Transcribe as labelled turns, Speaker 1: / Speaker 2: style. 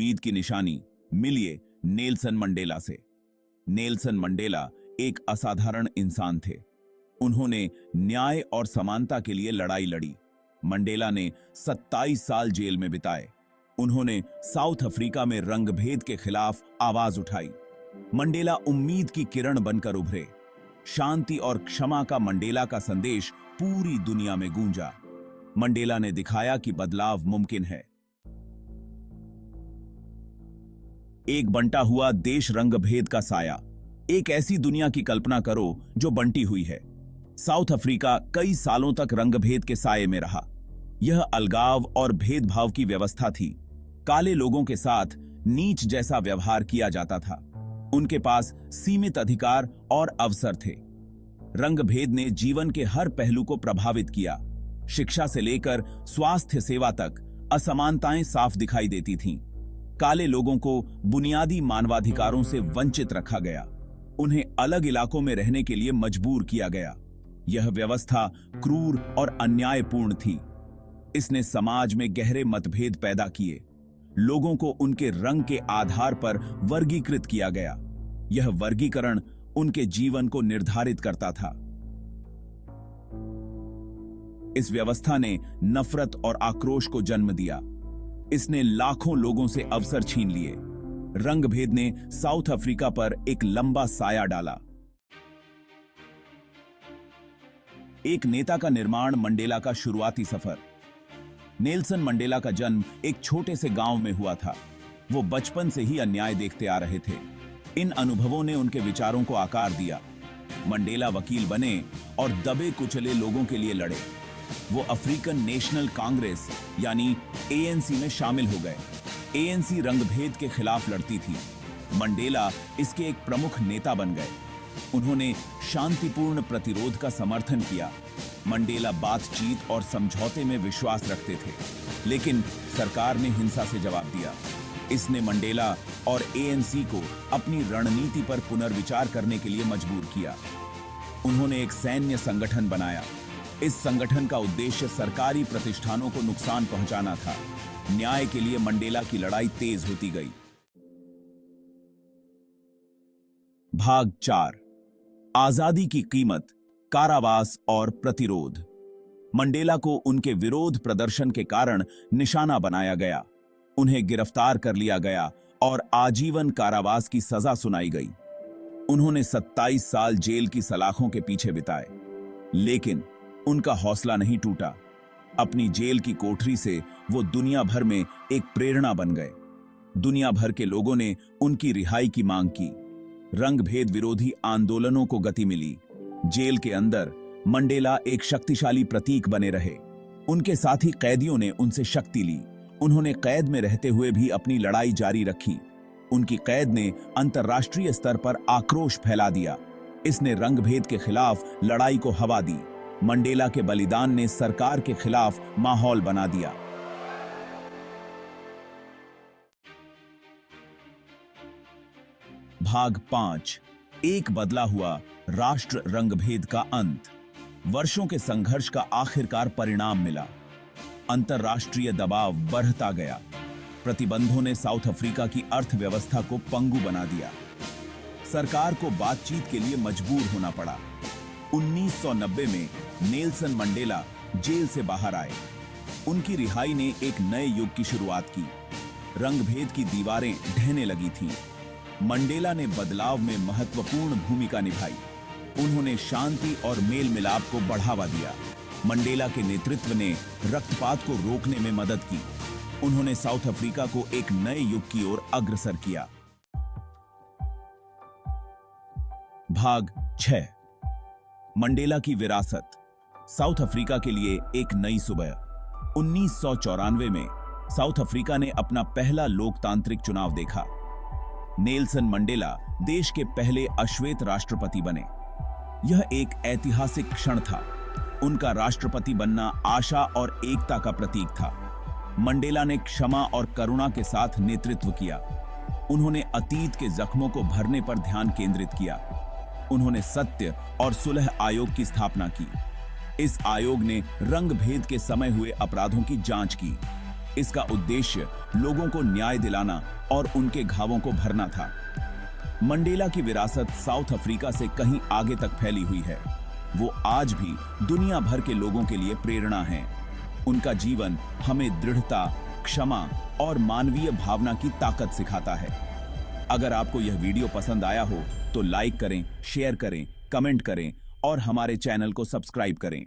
Speaker 1: उम्मीद की निशानी मिलिए नेल्सन मंडेला से। नेल्सन मंडेला एक असाधारण इंसान थे। उन्होंने न्याय और समानता के लिए लड़ाई लड़ी। मंडेला ने 27 साल जेल में बिताए। उन्होंने साउथ अफ्रीका में रंगभेद के खिलाफ आवाज उठाई। मंडेला उम्मीद की किरण बनकर उभरे। शांति और क्षमा का मंडेला का संदेश पूरी दुनिया में गूंजा। मंडेला ने दिखाया कि बदलाव मुमकिन है। एक बंटा हुआ देश रंगभेद का साया। एक ऐसी दुनिया की कल्पना करो जो बंटी हुई है। साउथ अफ्रीका कई सालों तक रंगभेद के साये में रहा। यह अलगाव और भेदभाव की व्यवस्था थी। काले लोगों के साथ नीच जैसा व्यवहार किया जाता था। उनके पास सीमित अधिकार और अवसर थे। रंगभेद ने जीवन के हर पहलू को प्रभावित किया। शिक्षा से लेकर स्वास्थ्य सेवा तक असमानताएं साफ दिखाई देती थीं। काले लोगों को बुनियादी मानवाधिकारों से वंचित रखा गया। उन्हें अलग इलाकों में रहने के लिए मजबूर किया गया। यह व्यवस्था क्रूर और अन्यायपूर्ण थी। इसने समाज में गहरे मतभेद पैदा किए। लोगों को उनके रंग के आधार पर वर्गीकृत किया गया। यह वर्गीकरण उनके जीवन को निर्धारित करता था। इस व्यवस्था ने नफरत और आक्रोश को जन्म दिया। इसने लाखों लोगों से अवसर छीन लिए। रंगभेद ने साउथ अफ्रीका पर एक लंबा साया डाला। एक नेता का निर्माण, मंडेला का शुरुआती सफर। नेल्सन मंडेला का जन्म एक छोटे से गांव में हुआ था। वो बचपन से ही अन्याय देखते आ रहे थे। इन अनुभवों ने उनके विचारों को आकार दिया। मंडेला वकील बने और दबे कुचले लोगों के लिए लड़े। वो अफ्रीकन नेशनल कांग्रेस यानी एएनसी में शामिल हो गए। एएनसी रंगभेद के खिलाफ लड़ती थी। मंडेला इसके एक प्रमुख नेता बन गए। उन्होंने शांतिपूर्ण प्रतिरोध का समर्थन किया। मंडेला बातचीत और समझौते में विश्वास रखते थे, लेकिन सरकार ने हिंसा से जवाब दिया। इसने मंडेला और एएनसी को अपनी रणनीति पर पुनर्विचार करने के लिए मजबूर किया। उन्होंने एक सैन्य संगठन बनाया। इस संगठन का उद्देश्य सरकारी प्रतिष्ठानों को नुकसान पहुंचाना था। न्याय के लिए मंडेला की लड़ाई तेज होती गई। भाग 4, आजादी की कीमत, कारावास और प्रतिरोध। मंडेला को उनके विरोध प्रदर्शन के कारण निशाना बनाया गया। उन्हें गिरफ्तार कर लिया गया और आजीवन कारावास की सजा सुनाई गई। उन्होंने 27 साल जेल की सलाखों के पीछे बिताए, लेकिन उनका हौसला नहीं टूटा। अपनी जेल की कोठरी से वो दुनिया भर में एक प्रेरणा बन गए। दुनिया भर के लोगों ने उनकी रिहाई की मांग की। रंगभेद विरोधी आंदोलनों को गति मिली। जेल के अंदर मंडेला एक शक्तिशाली प्रतीक बने रहे। उनके साथी कैदियों ने उनसे शक्ति ली। उन्होंने कैद में रहते हुए भी अपनी लड़ाई जारी रखी। उनकी कैद ने अंतर्राष्ट्रीय स्तर पर आक्रोश फैला दिया। इसने रंगभेद के खिलाफ लड़ाई को हवा दी। मंडेला के बलिदान ने सरकार के खिलाफ माहौल बना दिया। भाग 5, एक बदला हुआ राष्ट्र, रंगभेद का अंत। वर्षों के संघर्ष का आखिरकार परिणाम मिला। अंतर्राष्ट्रीय दबाव बढ़ता गया। प्रतिबंधों ने साउथ अफ्रीका की अर्थव्यवस्था को पंगु बना दिया। सरकार को बातचीत के लिए मजबूर होना पड़ा। 1990 में नेल्सन मंडेला जेल से बाहर आए। उनकी रिहाई ने एक नए युग की शुरुआत की। रंगभेद की दीवारें ढहने लगी थीं। मंडेला ने बदलाव में महत्वपूर्ण भूमिका निभाई। उन्होंने शांति और मेल मिलाप को बढ़ावा दिया। मंडेला के नेतृत्व ने रक्तपात को रोकने में मदद की। उन्होंने साउथ अफ्रीका को एक नए युग की ओर अग्रसर किया। भाग 6, मंडेला की विरासत, साउथ अफ्रीका के लिए एक नई सुबह। 1994 में साउथ अफ्रीका ने अपना पहला लोकतांत्रिक चुनाव देखा। नेल्सन मंडेला देश के पहले अश्वेत राष्ट्रपति बने। यह एक ऐतिहासिक क्षण था। उनका राष्ट्रपति बनना आशा और एकता का प्रतीक था। मंडेला ने क्षमा और करुणा के साथ नेतृत्व किया। उन्होंने अतीत के जख्मों को भरने पर ध्यान केंद्रित किया। उन्होंने सत्य और सुलह आयोग की स्थापना की। इस आयोग ने रंगभेद के समय हुए अपराधों की जांच की। इसका उद्देश्य लोगों को न्याय दिलाना और उनके घावों को भरना था। मंडेला की विरासत साउथ अफ्रीका से कहीं आगे तक फैली हुई है। वो आज भी दुनिया भर के लोगों के लिए प्रेरणा है। उनका जीवन हमें दृढ़ता, क्षमा और मानवीय भावना की ताकत सिखाता है। अगर आपको यह वीडियो पसंद आया हो तो लाइक करें, शेयर करें, कमेंट करें और हमारे चैनल को सब्सक्राइब करें।